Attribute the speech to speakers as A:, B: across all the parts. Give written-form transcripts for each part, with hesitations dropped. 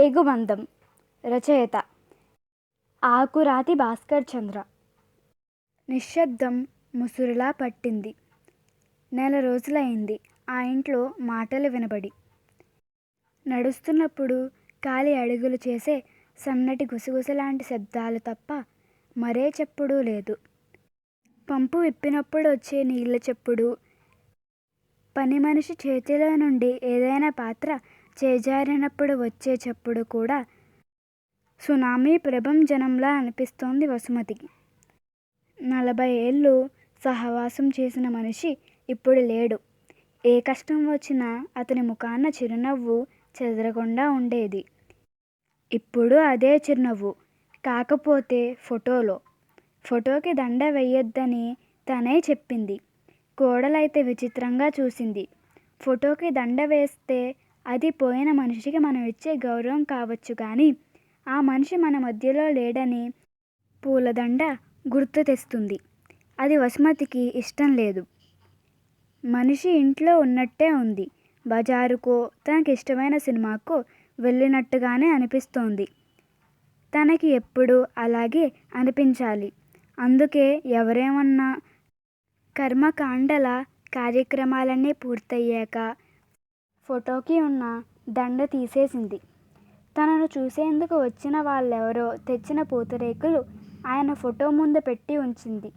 A: పేగుబంధం. రచయిత ఆకురాతి భాస్కర్ చంద్ర. నిశ్శబ్దం ముసురులా పట్టింది. నెల రోజులైంది ఆ ఇంట్లో మాటలు వినబడి. నడుస్తున్నప్పుడు కాలి అడుగులు చేసే సన్నటి గుసగుసలాంటి శబ్దాలు తప్ప మరే చప్పుడు లేదు. పంపు విప్పినప్పుడు వచ్చే నీళ్ళ చప్పుడు, పని మనిషి చేతిలో నుండి ఏదైనా పాత్ర చేజారినప్పుడు వచ్చే చప్పుడు కూడా సునామీ ప్రభంజనంలా అనిపిస్తోంది వసుమతికి. 40 ఏళ్ళు సహవాసం చేసిన మనిషి ఇప్పుడు లేడు. ఏ కష్టం వచ్చినా అతని ముఖాన చిరునవ్వు చెదరకుండా ఉండేది. ఇప్పుడు అదే చిరునవ్వు. కాకపోతే ఫోటోకి దండ వెయ్యొద్దని తనే చెప్పింది. కోడలైతే విచిత్రంగా చూసింది. ఫోటోకి దండ వేస్తే అది పోయిన మనిషికి మనం ఇచ్చే గౌరవం కావచ్చు కానీ ఆ మనిషి మన మధ్యలో లేడని పూలదండ గుర్తు తెస్తుంది. అది వసుమతికి ఇష్టం లేదు. మనిషి ఇంట్లో ఉన్నట్టే ఉంది. బజారుకో తనకిష్టమైన సినిమాకో వెళ్ళినట్టుగానే అనిపిస్తోంది. తనకి ఎప్పుడూ అలాగే అనిపించాలి. అందుకే ఎవరేమన్నా కర్మకాండల కార్యక్రమాలన్నీ పూర్తయ్యాక ఫోటోకి ఉన్న దండ తీసేసింది. తనను చూసేందుకు వచ్చిన వాళ్ళెవరో తెచ్చిన పూతరేకులు ఆయన ఫోటో ముందు పెట్టి ఉంచింది.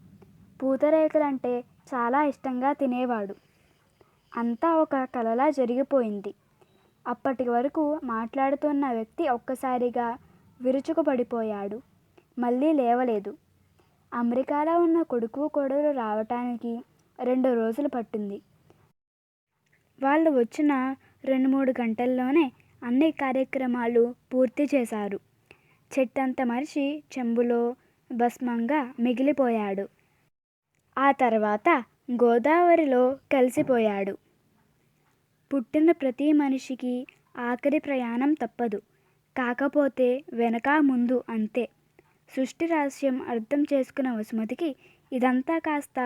A: పూతరేకులంటే చాలా ఇష్టంగా తినేవాడు. అంతా ఒక కలలా జరిగిపోయింది. అప్పటి వరకు మాట్లాడుతున్న వ్యక్తి ఒక్కసారిగా విరుచుకుపడిపోయాడు. మళ్ళీ లేవలేదు. అమెరికాలో ఉన్న కొడుకు కోడలు రావటానికి 2 రోజులు పట్టింది. వాళ్ళు వచ్చిన 2-3 గంటల్లోనే అన్ని కార్యక్రమాలు పూర్తి చేశారు. చెట్టంత మనిషి చెంబులో భస్మంగా మిగిలిపోయాడు. ఆ తర్వాత గోదావరిలో కలిసిపోయాడు. పుట్టిన ప్రతి మనిషికి ఆఖరి ప్రయాణం తప్పదు. కాకపోతే వెనక ముందు అంతే. సృష్టి రహస్యం అర్థం చేసుకున్న వసుమతికి ఇదంతా కాస్త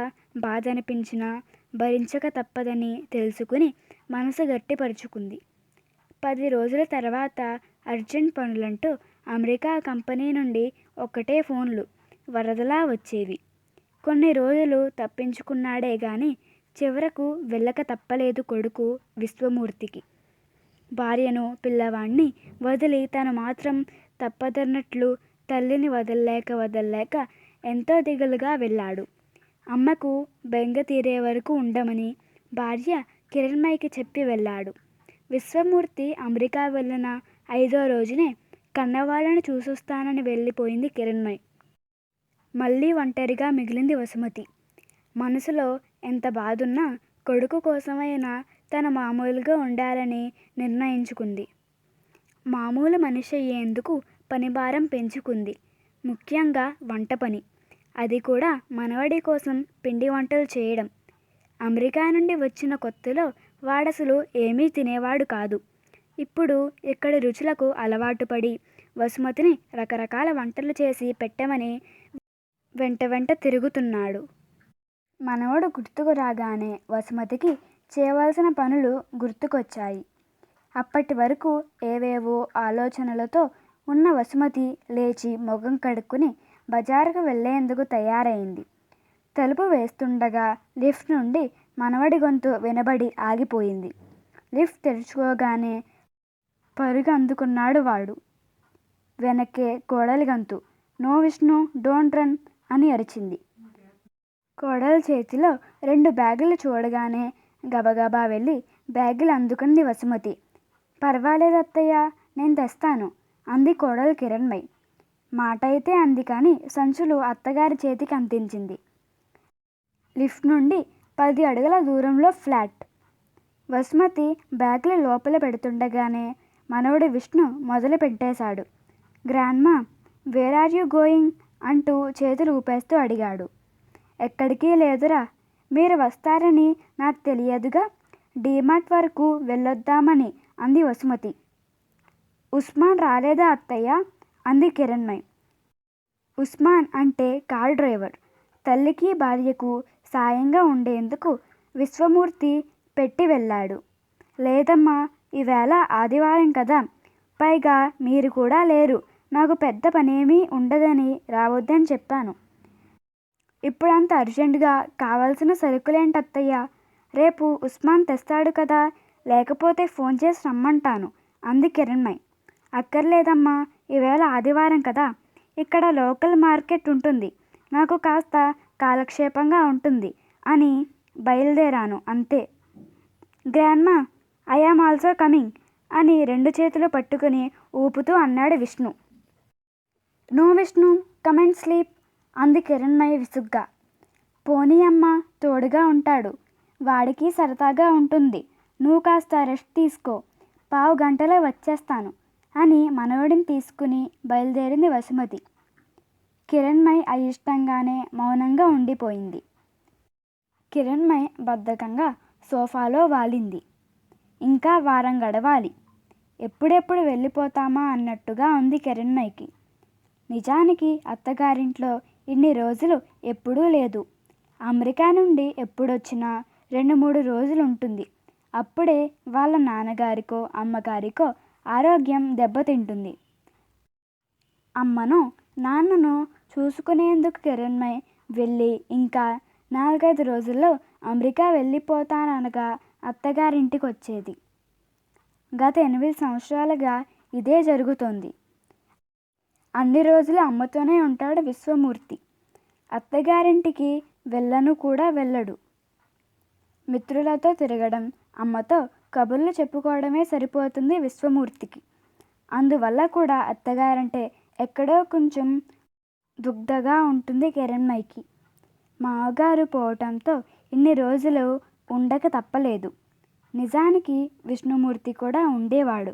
A: బాధనిపించినా భరించక తప్పదని తెలుసుకుని మనసు గట్టిపరుచుకుంది. 10 రోజుల తర్వాత అర్జెంట్ పనులంటూ అమెరికా కంపెనీ నుండి ఒకటే ఫోన్లు వరదలా వచ్చేవి. కొన్ని రోజులు తప్పించుకున్నాడే గాని చివరకు వెళ్ళక తప్పలేదు కొడుకు విశ్వమూర్తికి. భార్యను పిల్లవాణ్ణి వదిలి తను మాత్రం తప్పదన్నట్లు తల్లిని వదల్లేక ఎంతో దిగులుగా వెళ్ళాడు. అమ్మకు బెంగ తీరే వరకు ఉండమని భార్య కిరణ్మయికి చెప్పి వెళ్ళాడు. విశ్వమూర్తి అమెరికా వెళ్ళిన 5వ రోజునే కన్నవాళ్ళను చూసొస్తానని వెళ్ళిపోయింది కిరణ్మయి. మళ్ళీ ఒంటరిగా మిగిలింది వసుమతి. మనసులో ఎంత బాధున్నా కొడుకు కోసమైనా తను మామూలుగా ఉండాలని నిర్ణయించుకుంది. మామూలు మనిషి అయ్యేందుకు పనిభారం పెంచుకుంది. ముఖ్యంగా వంట పని. అది కూడా మనవడి కోసం పిండి వంటలు చేయడం. అమెరికా నుండి వచ్చిన కొత్తలో వాడసలు ఏమీ తినేవాడు కాదు. ఇప్పుడు ఇక్కడి రుచులకు అలవాటు పడి వసుమతిని రకరకాల వంటలు చేసి పెట్టమని వెంట తిరుగుతున్నాడు. మనవడు గుర్తుకు రాగానే వసుమతికి చేయవలసిన పనులు గుర్తుకొచ్చాయి. అప్పటి వరకు ఏవేవో ఆలోచనలతో ఉన్న వసుమతి లేచి మొగం కడుక్కుని బజారుకు వెళ్లేందుకు తయారైంది. తలుపు వేస్తుండగా లిఫ్ట్ నుండి మనవడి గొంతు వినబడి ఆగిపోయింది. లిఫ్ట్ తెరుచుకోగానే పరుగు అందుకున్నాడు వాడు. వెనక్కే కోడలి గొంతు. నో విష్ణు, డోంట్ రన్ అని అరిచింది. కోడలి చేతిలో 2 బ్యాగులు చూడగానే గబగబా వెళ్ళి బ్యాగులు అందుకుంది వసుమతి. పర్వాలేదు అత్తయ్య, నేను తెస్తాను అంది కోడలు కిరణ్మయి. మాట అయితే అంది కానీ సంచులు అత్తగారి చేతికి అందించింది. లిఫ్ట్ నుండి 10 అడుగుల దూరంలో ఫ్లాట్. వసుమతి బ్యాగులు లోపల పెడుతుండగానే మనవడు విష్ణు మొదలు పెట్టేశాడు. Grandma, where are you going అంటూ చేతులు ఊపేస్తూ అడిగాడు. ఎక్కడికి లేదురా, మీరు వస్తారని నాకు తెలియదుగా, డీమార్ట్ వరకు వెళ్ళొద్దామని అంది వసుమతి. ఉస్మాన్ రాలేదా అత్తయ్య అంది కిరణ్మయి. ఉస్మాన్ అంటే కార్ డ్రైవర్. తల్లికి భార్యకు సాయంగా ఉండేందుకు విశ్వమూర్తి పెట్టి వెళ్ళాడు. లేదమ్మా, ఈవేళ ఆదివారం కదా, పైగా మీరు కూడా లేరు. నాకు పెద్ద పనేమీ ఉండదని రావద్దని చెప్పాను. ఇప్పుడంత అర్జెంటుగా కావాల్సిన సరుకులేంటత్తయ్య? రేపు ఉస్మాన్ తెస్తాడు కదా, లేకపోతే ఫోన్ చేసి రమ్మంటాను అంది కిరణ్మయి. అక్కర్లేదమ్మా, ఈవేళ ఆదివారం కదా, ఇక్కడ లోకల్ మార్కెట్ ఉంటుంది, నాకు కాస్త కాలక్షేపంగా ఉంటుంది అని బయలుదేరాను అంతే. Grandma, I am also coming అని 2 చేతులు పట్టుకుని ఊపుతూ అన్నాడు Vishnu. No Vishnu, come and sleep అంది కిరణ్మయి విసుగ్గా. పోనీ అమ్మ, తోడుగా ఉంటాడు, వాడికి సరదాగా ఉంటుంది, నువ్వు కాస్త రెస్ట్ తీసుకో, పావు గంటలో వచ్చేస్తాను అని మనవడిని తీసుకుని బయలుదేరింది వసుమతి. కిరణ్మయి అయిష్టంగానే మౌనంగా ఉండిపోయింది. కిరణ్మయి బద్ధకంగా సోఫాలో వాలింది. ఇంకా వారం గడవాలి, ఎప్పుడెప్పుడు వెళ్ళిపోతామా అన్నట్టుగా ఉంది కిరణ్మయికి. నిజానికి అత్తగారింట్లో ఇన్ని రోజులు ఎప్పుడూ లేదు. అమెరికా నుండి ఎప్పుడొచ్చినా 2-3 రోజులు ఉంటుంది. అప్పుడే వాళ్ళ నాన్నగారికో అమ్మగారికో ఆరోగ్యం దెబ్బతింటుంది. అమ్మను నాన్నను చూసుకునేందుకు కిరణ్మయి వెళ్ళి ఇంకా 4-5 రోజుల్లో అమెరికా వెళ్ళిపోతాననగా అత్తగారింటికి వచ్చేది. గత 8 సంవత్సరాలుగా ఇదే జరుగుతోంది. అన్ని రోజులు అమ్మతోనే ఉంటాడు విశ్వమూర్తి. అత్తగారింటికి వెళ్ళను కూడా వెళ్ళడు. మిత్రులతో తిరగడం, అమ్మతో కబుర్లు చెప్పుకోవడమే సరిపోతుంది విశ్వమూర్తికి. అందువల్ల కూడా అత్తగారంటే ఎక్కడో కొంచెం దుగ్ధగా ఉంటుంది కిరణ్మయికి. మామగారు పోవటంతో ఇన్ని రోజులు ఉండక తప్పలేదు. నిజానికి విష్ణుమూర్తి కూడా ఉండేవాడు.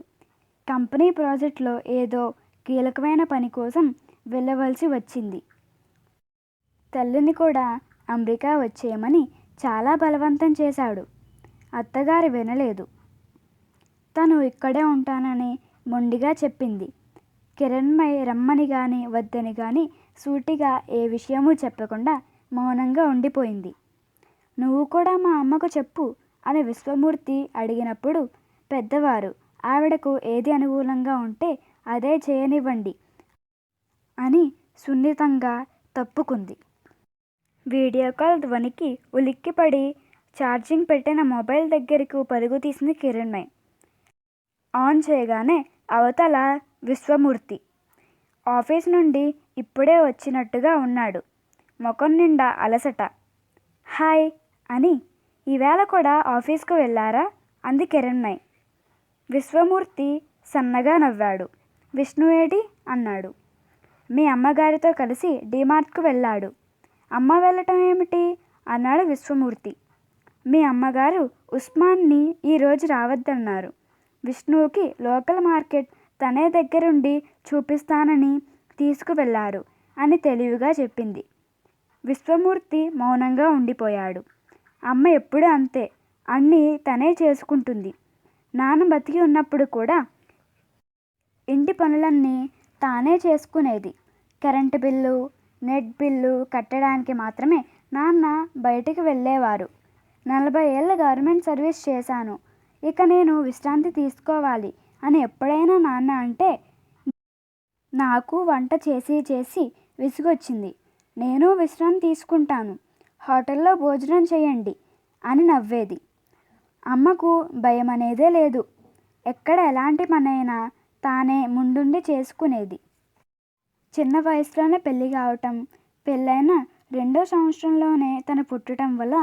A: కంపెనీ ప్రాజెక్టులో ఏదో కీలకమైన పని కోసం వెళ్ళవలసి వచ్చింది. తల్లిని కూడా అమెరికా వచ్చేయమని చాలా బలవంతం చేశాడు. అత్తగారు వినలేదు. తను ఇక్కడే ఉంటానని మొండిగా చెప్పింది. కిరణ్మయి రమ్మని కానీ వద్దని కానీ సూటిగా ఏ విషయమూ చెప్పకుండా మౌనంగా ఉండిపోయింది. నువ్వు కూడా మా అమ్మకు చెప్పు అని విశ్వమూర్తి అడిగినప్పుడు పెద్దవారు ఆవిడకు ఏది అనుకూలంగా ఉంటే అదే చేయనివ్వండి అని సున్నితంగా తప్పుకుంది. వీడియో కాల్ ధ్వనికి ఉలిక్కిపడి ఛార్జింగ్ పెట్టిన మొబైల్ దగ్గరకు పరుగు తీసింది కిరణ్మయి. ఆన్ చేయగానే అవతల విశ్వమూర్తి ఆఫీస్ నుండి ఇప్పుడే వచ్చినట్టుగా ఉన్నాడు. ముఖం నిండా అలసట. హాయ్ అని, ఈవేళ కూడా ఆఫీస్కు వెళ్ళారా అంది కిరణ్మయి. విశ్వమూర్తి సన్నగా నవ్వాడు. విష్ణు ఏడి అన్నాడు. మీ అమ్మగారితో కలిసి డీమార్ట్కు వెళ్ళాడు. అమ్మ వెళ్ళటం ఏమిటి అన్నాడు విశ్వమూర్తి. మీ అమ్మగారు ఉస్మాన్ని ఈరోజు రావద్దన్నారు. విష్ణువుకి లోకల్ మార్కెట్ తనే దగ్గరుండి చూపిస్తానని తీసుకువెళ్ళారు అని తెలివిగా చెప్పింది. విశ్వమూర్తి మౌనంగా ఉండిపోయాడు. అమ్మ ఎప్పుడూ అంతే, అన్నీ తనే చేసుకుంటుంది. నాన్న బతికి ఉన్నప్పుడు కూడా ఇంటి పనులన్నీ తానే చేసుకునేది. కరెంటు బిల్లు, నెట్ బిల్లు కట్టడానికి మాత్రమే నాన్న బయటికి వెళ్ళేవారు. 40 ఏళ్ళ గవర్నమెంట్ సర్వీస్ చేశాను, ఇక నేను విశ్రాంతి తీసుకోవాలి అని ఎప్పుడైనా నాన్న అంటే నాకు వంట చేసి చేసి విసుగొచ్చింది. నేను విశ్రాంతి తీసుకుంటాను, హోటల్లో భోజనం చేయండి అని నవ్వేది. అమ్మకు భయం అనేదే లేదు. ఎక్కడ ఎలాంటి పనైనా తానే ముందుండి చేసుకునేది. చిన్న వయసులోనే పెళ్ళి కావటం, పెళ్ళైన 2వ సంవత్సరంలోనే తను పుట్టడం వల్ల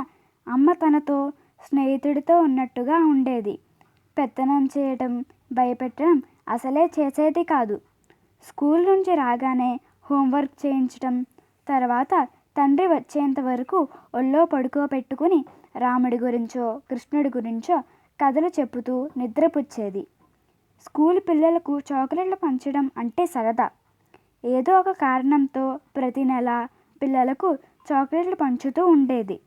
A: అమ్మ తనతో స్నేహితుడితో ఉన్నట్టుగా ఉండేది. పెత్తనం చేయటం, భయపెట్టడం అసలే చేసేది కాదు. స్కూల్ నుంచి రాగానే హోంవర్క్ చేయించటం, తర్వాత తండ్రి వచ్చేంత వరకు ఒళ్ళో పడుకోబెట్టుకుని రాముడి గురించో కృష్ణుడి గురించో కథలు చెప్పుతూ నిద్రపుచ్చేది. స్కూల్ పిల్లలకు చాక్లెట్లు పంచడం అంటే సరదా. ఏదో ఒక కారణంతో ప్రతి నెల పిల్లలకు చాక్లెట్లు పంచుతూ ఉండేది.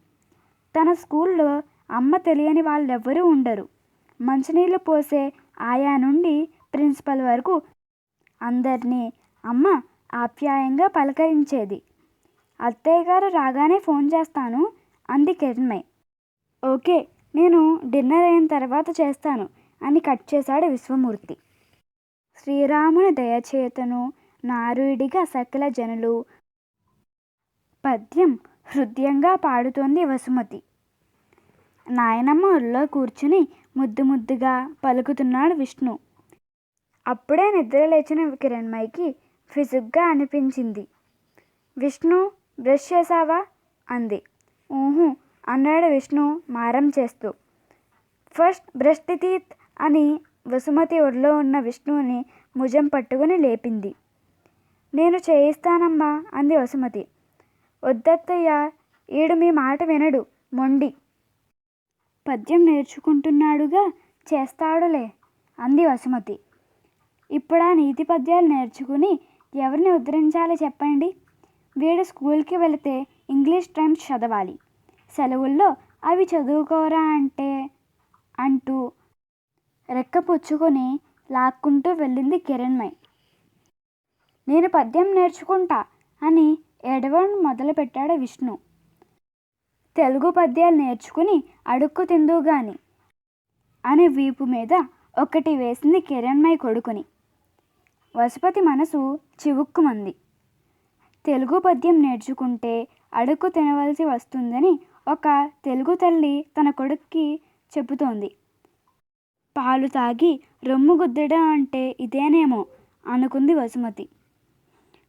A: తన స్కూల్లో అమ్మ తెలియని వాళ్ళెవ్వరూ ఉండరు. మంచినీళ్ళు పోసే ఆయా నుండి ప్రిన్సిపల్ వరకు అందరినీ అమ్మ ఆప్యాయంగా పలకరించేది. అత్తయ్య గారు రాగానే ఫోన్ చేస్తాను అంది కిరణ్మయి. ఓకే, నేను డిన్నర్ అయిన తర్వాత చేస్తాను అని కట్ చేశాడు విశ్వమూర్తి. శ్రీరాముని దయచేతను నారుడిగా సకల జనులు పద్యం హృదయంగా పాడుతోంది వసుమతి. నాయనమ్మ ఒళ్ళో కూర్చుని ముద్దు ముద్దుగా పలుకుతున్నాడు విష్ణు. అప్పుడే నిద్ర లేచిన కిరణ్మయికి ఫిసుగ్గా అనిపించింది. విష్ణు, బ్రష్ చేసావా అంది. ఊహు అన్నాడు విష్ణు మారం చేస్తూ. ఫస్ట్ బ్రష్ ది టీత్ అని వసుమతి ఒళ్ళో ఉన్న విష్ణువుని భుజం పట్టుకుని లేపింది. నేను చేయిస్తానమ్మా అంది వసుమతి. వద్దత్తయ్య, ఈడు మీ మాట వినడు, మొండి. పద్యం నేర్చుకుంటున్నాడుగా, చేస్తాడులే అంది వసుమతి. ఇప్పుడా నీతి పద్యాలు నేర్చుకుని ఎవరిని ఉద్ధరించాలి చెప్పండి. వీడు స్కూల్కి వెళితే ఇంగ్లీష్ టైమ్స్ చదవాలి, సెలవుల్లో అవి చదువుకోరా అంటూ రెక్క పుచ్చుకొని లాక్కుంటూ వెళ్ళింది కిరణ్మయి. నేను పద్యం నేర్చుకుంటా అని ఏడవడం మొదలుపెట్టాడు విష్ణు. తెలుగు పద్యాలు నేర్చుకుని అడుక్కు తిందువుగాని అని వీపు మీద ఒకటి వేసింది కిరణ్మయి కొడుకుని. వసుపతి మనసు చివుక్కుమంది. తెలుగు పద్యం నేర్చుకుంటే అడుక్కు తినవలసి వస్తుందని ఒక తెలుగు తల్లి తన కొడుక్కి చెబుతోంది. పాలు తాగి రొమ్ము గుద్దడం అంటే ఇదేనేమో అనుకుంది వసుమతి.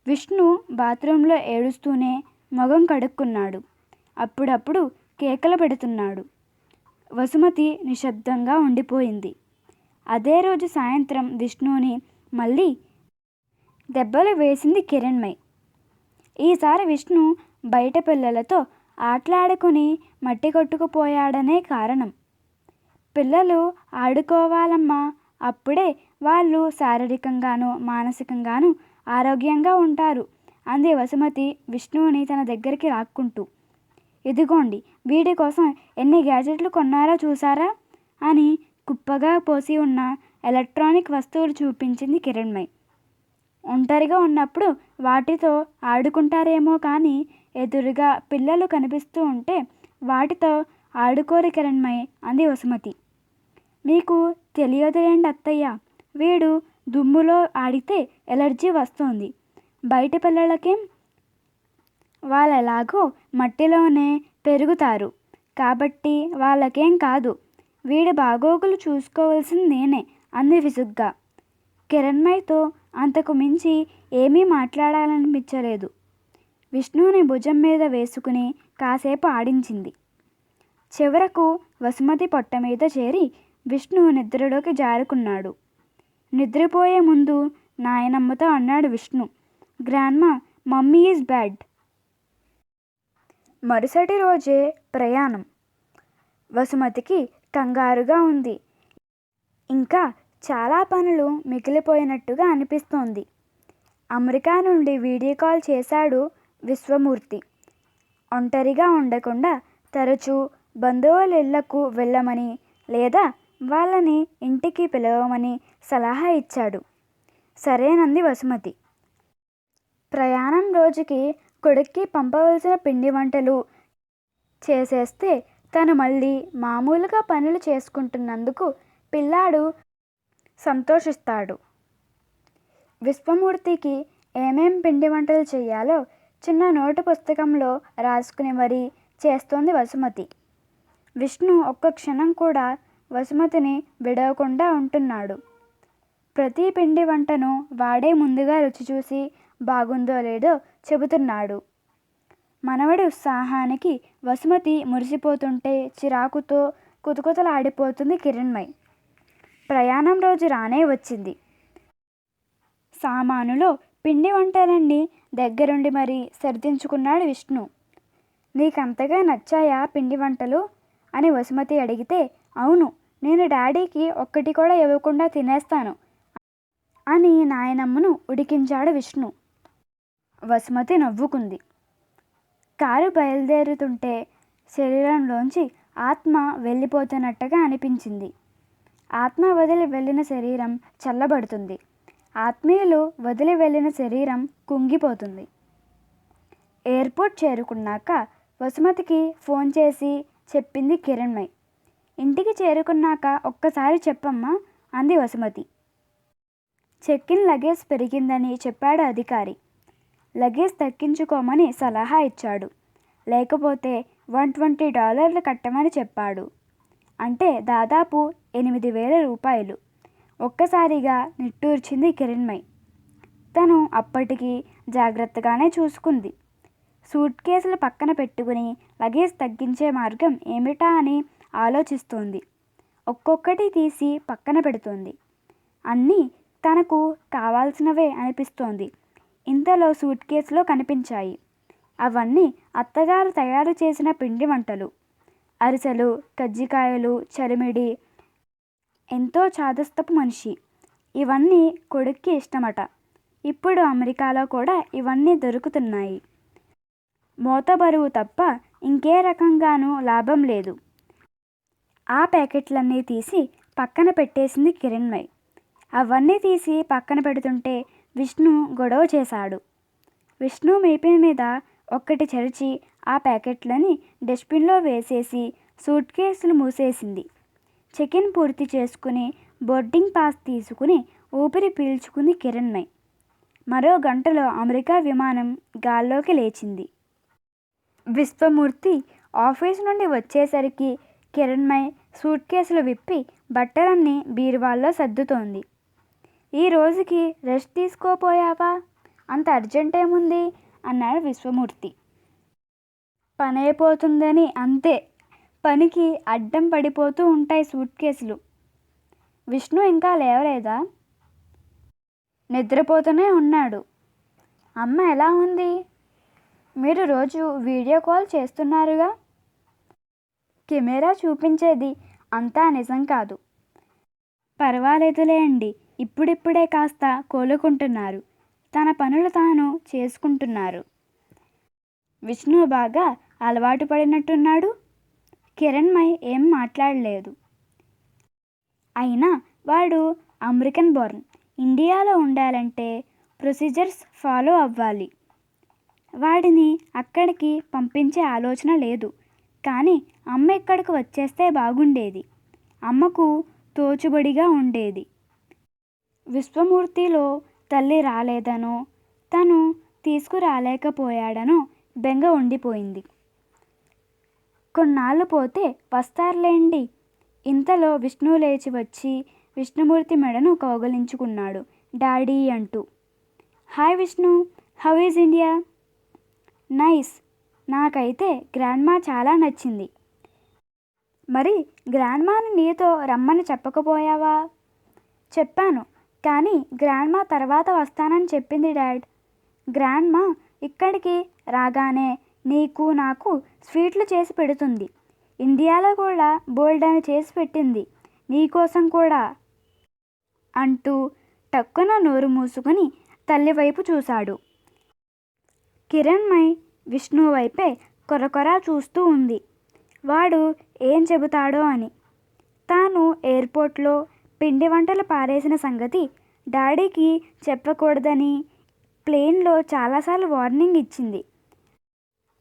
A: విష్ణు బాత్రూంలో ఏడుస్తూనే మొగం కడుక్కున్నాడు. అప్పుడప్పుడు కేకలు పెడుతున్నాడు. వసుమతి నిశ్శబ్దంగా ఉండిపోయింది. అదే రోజు సాయంత్రం విష్ణుని మళ్ళీ దెబ్బలు వేసింది కిరణ్మయి. ఈసారి విష్ణు బయట పిల్లలతో ఆటలాడుకుని మట్టి కొట్టుకుపోయాడనే కారణం. పిల్లలు ఆడుకోవాలమ్మా, అప్పుడే వాళ్ళు శారీరకంగానూ మానసికంగానూ ఆరోగ్యంగా ఉంటారు అంది వసుమతి విష్ణువుని తన దగ్గరికి లాక్కుంటూ. ఇదిగోండి, వీడి కోసం ఎన్ని గ్యాజెట్లు కొన్నారో చూసారా అని కుప్పగా పోసి ఉన్న ఎలక్ట్రానిక్ వస్తువులు చూపించింది కిరణ్మయి. ఒంటరిగా ఉన్నప్పుడు వాటితో ఆడుకుంటారేమో కానీ ఎదురుగా పిల్లలు కనిపిస్తూ ఉంటే వాటితో ఆడుకోరు కిరణ్మయి అంది వసుమతి. మీకు తెలియదులేండి అత్తయ్య, వీడు దుమ్ములో ఆడితే ఎలర్జీ వస్తుంది. బయట పిల్లలకేం, వాళ్ళెలాగో మట్టిలోనే పెరుగుతారు కాబట్టి వాళ్ళకేం కాదు. వీడి బాగోగులు చూసుకోవాల్సింది నేనే అంది విసుగ్గా. కిరణ్మయితో అంతకు మించి ఏమీ మాట్లాడాలనిపించలేదు. విష్ణువుని భుజం మీద వేసుకుని కాసేపు ఆడించింది. చివరకు వసుమతి పొట్ట మీద చేరి విష్ణు నిద్రలోకి జారుకున్నాడు. నిద్రపోయే ముందు నాయనమ్మతో అన్నాడు Vishnu, grandma, mummy is bad. మరుసటి రోజే ప్రయాణం. వసుమతికి కంగారుగా ఉంది. ఇంకా చాలా పనులు మిగిలిపోయినట్టుగా అనిపిస్తోంది. అమెరికా నుండి వీడియో కాల్ చేశాడు విశ్వమూర్తి. ఒంటరిగా ఉండకుండా తరచూ బంధువుల ఇళ్లకు వెళ్ళమని లేదా వాళ్ళని ఇంటికి పిలవమని సలహా ఇచ్చాడు. సరేనంది వసుమతి. ప్రయాణం రోజుకి కొడుక్కి పంపవలసిన పిండి వంటలు చేసేస్తే తను మళ్ళీ మామూలుగా పనులు చేసుకుంటున్నందుకు పిల్లాడు సంతోషిస్తాడు. విశ్వమూర్తికి ఏమేం పిండి వంటలు చేయాలో చిన్న నోటు పుస్తకంలో రాసుకుని మరీ చేస్తోంది వసుమతి. విష్ణు ఒక్క క్షణం కూడా వసుమతిని విడవకుండా ఉంటున్నాడు. ప్రతి పిండి వంటను వాడే ముందుగా రుచి చూసి బాగుందో లేదో చెబుతున్నాడు. మనవడి ఉత్సాహానికి వసుమతి మురిసిపోతుంటే చిరాకుతో కుతకుతలాడిపోతుంది కిరణ్మయి. ప్రయాణం రోజు రానే వచ్చింది. సామానులో పిండి వంటలన్నీ దగ్గరుండి మరీ సర్దించుకున్నాడు విష్ణు. నీకంతగా నచ్చాయా పిండి వంటలు అని వసుమతి అడిగితే, అవును, నేను డాడీకి ఒక్కటి కూడా ఇవ్వకుండా తినేస్తాను అని నాయనమ్మను ఉడికించాడు విష్ణు. వసుమతి నవ్వుకుంది. కారు బయలుదేరుతుంటే శరీరంలోంచి ఆత్మ వెళ్ళిపోతున్నట్టుగా అనిపించింది. ఆత్మ వదిలి వెళ్ళిన శరీరం చల్లబడుతుంది. ఆత్మీయులు వదిలి వెళ్ళిన శరీరం కుంగిపోతుంది. ఎయిర్పోర్ట్ చేరుకున్నాక వసుమతికి ఫోన్ చేసి చెప్పింది కిరణ్మయి. ఇంటికి చేరుకున్నాక ఒక్కసారి చెప్పమ్మా అంది వసుమతి. చెక్ ఇన్ లగేజ్ పెరిగిందని చెప్పాడు అధికారి. లగేజ్ తగ్గించుకోమని సలహా ఇచ్చాడు. లేకపోతే $120 కట్టమని చెప్పాడు. అంటే దాదాపు 8,000 రూపాయలు. ఒక్కసారిగా నిట్టూర్చింది కిరణ్మయి. తను అప్పటికి జాగ్రత్తగానే చూసుకుంది. సూట్ కేసులు పక్కన పెట్టుకుని లగేజ్ తగ్గించే మార్గం ఏమిటా అని ఆలోచిస్తోంది. ఒక్కొక్కటి తీసి పక్కన పెడుతోంది. అన్నీ తనకు కావాల్సినవే అనిపిస్తోంది. ఇంతలో సూట్ కేసులో కనిపించాయి. అవన్నీ అత్తగారు తయారు చేసిన పిండి వంటలు. అరిసెలు, కజ్జికాయలు, చలిమిడి. ఎంతో చాదస్తపు మనిషి. ఇవన్నీ కొడుక్కి ఇష్టమట. ఇప్పుడు అమెరికాలో కూడా ఇవన్నీ దొరుకుతున్నాయి. మోతబరువు తప్ప ఇంకే రకంగానూ లాభం లేదు. ఆ ప్యాకెట్లన్నీ తీసి పక్కన పెట్టేసింది కిరణ్మయి. అవన్నీ తీసి పక్కన పెడుతుంటే విష్ణు గొడవ చేశాడు. విష్ణు మీపి మీద ఒక్కటి చరిచి ఆ ప్యాకెట్లని డస్ట్బిన్లో వేసేసి సూట్ కేసులు మూసేసింది. చెక్ ఇన్ పూర్తి చేసుకుని బోర్డింగ్ పాస్ తీసుకుని ఊపిరి పీల్చుకుంది కిరణ్మయి. మరో గంటలో అమెరికా విమానం గాల్లోకి లేచింది. విశ్వమూర్తి ఆఫీసు నుండి వచ్చేసరికి కిరణ్మయి సూట్ కేసులు విప్పి బట్టలన్నీ బీరువాల్లో సర్దుతోంది. ఈ రోజుకి రెస్ట్ తీసుకోపోయావా? అంత అర్జెంట్ ఏముంది అన్నాడు విశ్వమూర్తి. పనైపోతుందని అంతే. పనికి అడ్డం పడిపోతూ ఉంటాయి సూట్ కేసులు. విష్ణు ఇంకా లేవలేదా? నిద్రపోతూనే ఉన్నాడు. అమ్మ ఎలా ఉంది? మీరు రోజు వీడియో కాల్ చేస్తున్నారుగా? కెమెరా చూపించేది అంతా నిజం కాదు. పర్వాలేదులేండి, ఇప్పుడిప్పుడే కాస్త కోలుకుంటున్నారు. తన పనులు తాను చేసుకుంటున్నారు. విష్ణు బాగా అలవాటు పడినట్టున్నాడు. కిరణ్మయి ఏం మాట్లాడలేదు. అయినా వాడు అమెరికన్ బోర్న్. ఇండియాలో ఉండాలంటే ప్రొసీజర్స్ ఫాలో అవ్వాలి. వాడిని అక్కడికి పంపించే ఆలోచన లేదు. కానీ అమ్మ ఇక్కడికి వచ్చేస్తే బాగుండేది. అమ్మకు తోచుబడిగా ఉండేది. విశ్వమూర్తిలో తల్లి రాలేదనో తను తీసుకురాలేకపోయాడనో బెంగ ఉండిపోయింది. కొన్నాళ్ళు పోతే వస్తారులేండి. ఇంతలో విష్ణు లేచి వచ్చి విష్ణుమూర్తి మెడను కౌగలించుకున్నాడు డాడీ అంటూ. Hi Vishnu, how is India? Nice. నాకైతే గ్రాండ్మా చాలా నచ్చింది. మరి గ్రాండ్మాని నీతో రమ్మని చెప్పకపోయావా? చెప్పాను, కానీ గ్రాండ్మా తర్వాత వస్తానని చెప్పింది డాడ్. గ్రాండ్మా ఇక్కడికి రాగానే నీకు నాకు స్వీట్లు చేసి పెడుతుంది. ఇండియాలో కూడా బోల్డని చేసి పెట్టింది నీకోసం కూడా అంటూ టక్కున నోరు మూసుకుని తల్లి వైపు చూశాడు. కిరణ్మయి విష్ణు వైపే కొరకొరా చూస్తూ ఉంది. వాడు ఏం చెబుతాడో అని. తాను ఎయిర్పోర్ట్లో పిండి వంటలు పారేసిన సంగతి డాడీకి చెప్పకూడదని ప్లేన్లో చాలాసార్లు వార్నింగ్ ఇచ్చింది.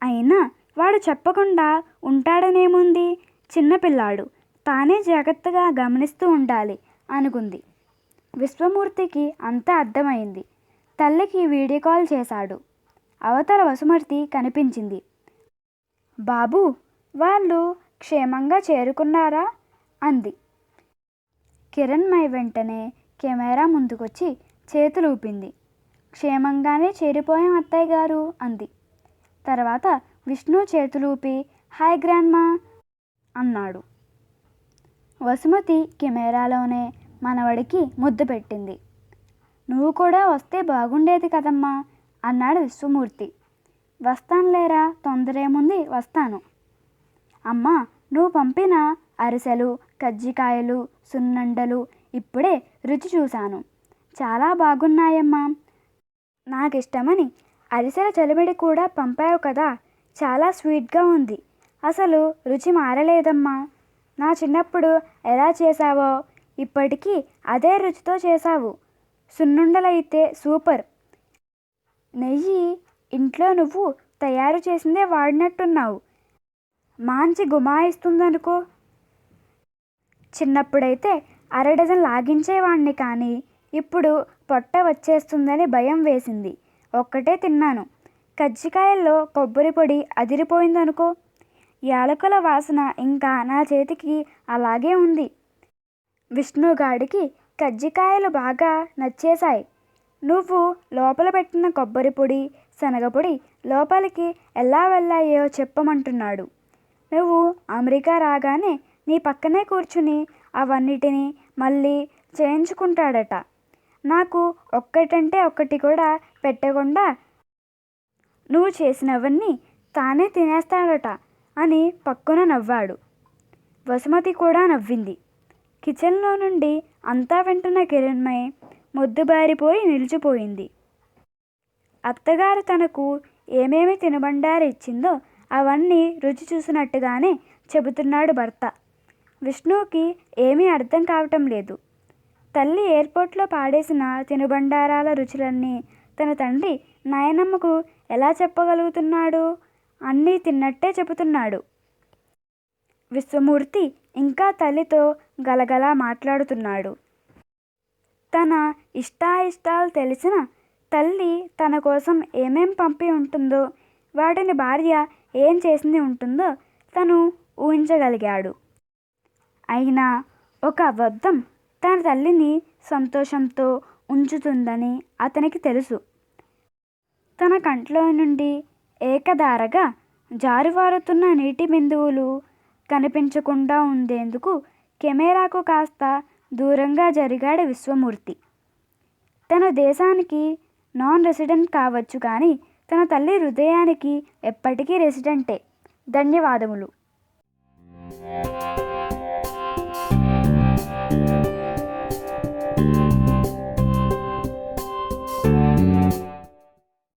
A: అయినా వాడు చెప్పకుండా ఉంటాడనేముంది, చిన్నపిల్లాడు, తానే జాగ్రత్తగా గమనిస్తూ ఉండాలి అనుకుంది. విశ్వమూర్తికి అంతా అర్థమైంది. తల్లికి వీడియో కాల్ చేశాడు. అవతల వసుమతి కనిపించింది. బాబు, వాళ్ళు క్షేమంగా చేరుకున్నారా అంది. కిరణ్మయి వెంటనే కెమెరా ముందుకొచ్చి చేతులు ఊపింది. క్షేమంగానే చేరిపోయాం అత్తయ్య గారు అంది. తర్వాత విష్ణు చేతులూపి హాయ్ గ్రాండ్మా అన్నాడు. వసుమతి కెమెరాలోనే మనవడికి ముద్దు పెట్టింది. నువ్వు కూడా వస్తే బాగుండేది కదమ్మా అన్నాడు విశ్వమూర్తి. వస్తానులేరా, తొందరేముంది, వస్తాను. అమ్మా, నువ్వు పంపిన అరిసెలు, కజ్జికాయలు, సున్నుండలు ఇప్పుడే రుచి చూశాను. చాలా బాగున్నాయమ్మా. నాకిష్టమని అరిసెల చలిమిడి కూడా పంపావు కదా, చాలా స్వీట్గా ఉంది. అసలు రుచి మారలేదమ్మా. నా చిన్నప్పుడు ఎలా చేశావో ఇప్పటికీ అదే రుచితో చేశావు. సున్నుండలైతే సూపర్. నెయ్యి ఇంట్లో నువ్వు తయారు చేసిందే వాడినట్టున్నావు. మంచి గుమాయిస్తుందనుకో. చిన్నప్పుడైతే 1/2 డజన్ లాగించేవాణ్ణి, కానీ ఇప్పుడు పొట్ట వచ్చేస్తుందని భయం వేసింది. ఒక్కటే తిన్నాను. కజ్జికాయల్లో కొబ్బరి పొడి అదిరిపోయిందనుకో. యాలకుల వాసన ఇంకా నా చేతికి అలాగే ఉంది. విష్ణుగాడికి కజ్జికాయలు బాగా నచ్చేశాయి. నువ్వు లోపల పెట్టిన కొబ్బరి పొడి, శనగపొడి లోపలికి ఎలా వెళ్ళాయో చెప్పమంటున్నాడు. నువ్వు అమెరికా రాగానే నీ పక్కనే కూర్చుని అవన్నిటినీ మళ్ళీ చేయించుకుంటాడట. నాకు ఒక్కటంటే ఒక్కటి కూడా పెట్టకుండా నువ్వు చేసినవన్నీ తానే తినేస్తాడట అని పక్కున నవ్వాడు. వసుమతి కూడా నవ్వింది. కిచెన్లో నుండి అంతా వింటున్న కిరణ్మయి మొద్దుబారిపోయి నిలిచిపోయింది. అత్తగారు తనకు ఏమేమి తినుబండారు ఇచ్చిందో అవన్నీ రుచి చూసినట్టుగానే చెబుతున్నాడు భర్త. విష్ణుకి ఏమీ అర్థం కావటం లేదు. తల్లి ఎయిర్పోర్ట్లో పాడేసిన తినుబండారాల రుచులన్నీ తన తండ్రి నాయనమ్మకు ఎలా చెప్పగలుగుతున్నాడు? అన్నీ తిన్నట్టే చెబుతున్నాడు. విశ్వమూర్తి ఇంకా తల్లితో గలగలా మాట్లాడుతున్నాడు. తన ఇష్టాయిష్టాలు తెలిసిన తల్లి తన కోసం ఏమేం పంపి ఉంటుందో, వాటిని భార్య ఏం చేసింది ఉంటుందో తను ఊహించగలిగాడు. అయినా ఒక అబద్ధం తన తల్లిని సంతోషంతో ఉంచుతుందని అతనికి తెలుసు. తన కంట్లో నుండి ఏకధారగా జారువారుతున్న నీటి బిందువులు కనిపించకుండా ఉండేందుకు కెమెరాకు కాస్త దూరంగా జరిగాడు విశ్వమూర్తి. తన దేశానికి నాన్ రెసిడెంట్ కావచ్చు కానీ తన తల్లి హృదయానికి ఎప్పటికీ రెసిడెంటే. ధన్యవాదములు.